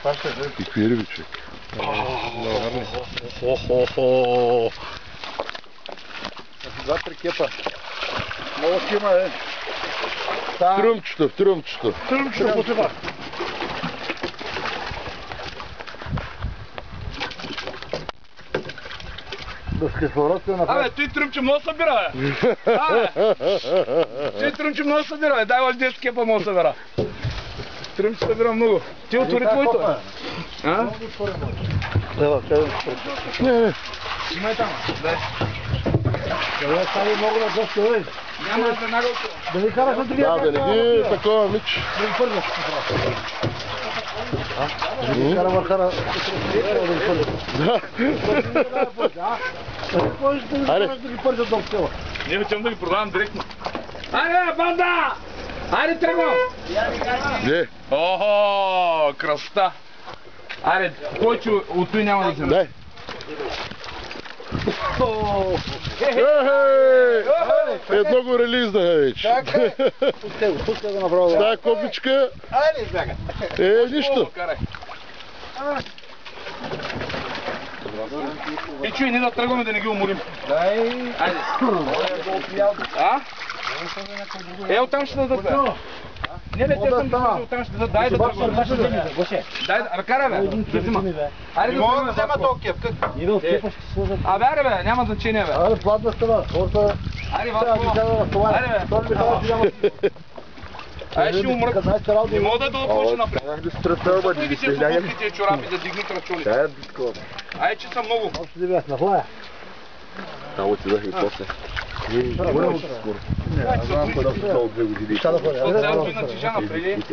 Какви риби, човек? Два-три кепа. Много си има, е. Тръмчето, тръмчето. Тръмчето потива. Без кислород се направи. Абе, той тръмче много събира, бе. Абе, той тръмче много събира, бе. Дай още 10 кепа много събира. Тръмче събира много. Ти отвори твоето. А? Ева, къде? Не. Имай там. Дай. Къде става много на гости, бе? Няма да се нагълко. Да ви караш на другия Да, да не ги такова, мич. Да ви първаш. Да ви кара върхара. Да ви първаш. Да. Айде. Да ги пържат до села. Не хотям да ги продавам директно. Айде, банда! Айде, тръгвам! Не. Охо, красота! Айде, повече от той няма да взема. Дай. Едно го релизнаха вече. Пускай го направо. С тая копичка... Айде, избягай. Нищо. И чуй, не да тръгваме да не ги уморим. Дай. Айде. А? Оттам ще дадат, бе. Не, бе, те съм дадат, оттам ще дадат. Дай да тръгваме. Дай да, кара, бе. Да взима. Айде да тръгваме. взема този кеп. Идва от кепа ще сложат. Абе, аре, бе, няма значение, бе. Айде, пладна става. Хората... Айде, върху. Айде, бе. Айде, ще умрат. Не мога да повече напред. Защо ги се попусти тези чорапи да дигнат ръчоли? Айде, че са много. Още да бях на влая. Там отидах и после. Ще да ходя. От селото на Чижана преди.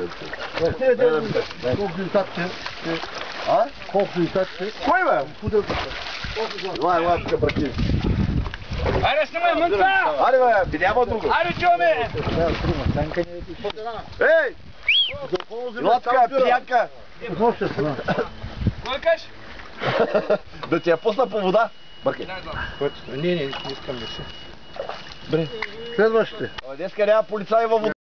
Колко литаче? А? Колко литаче? Кой, бе? Лай, тук бракив. Айде, снимай, мънка! Аре, бе, няма друго. Айде, чуваме! Ей! Латка, приятка! Кой кажеш? Да ти я пусна по вода. Бъркай. Не, искам да си. Следващите. Днеска няма полицаи във вода.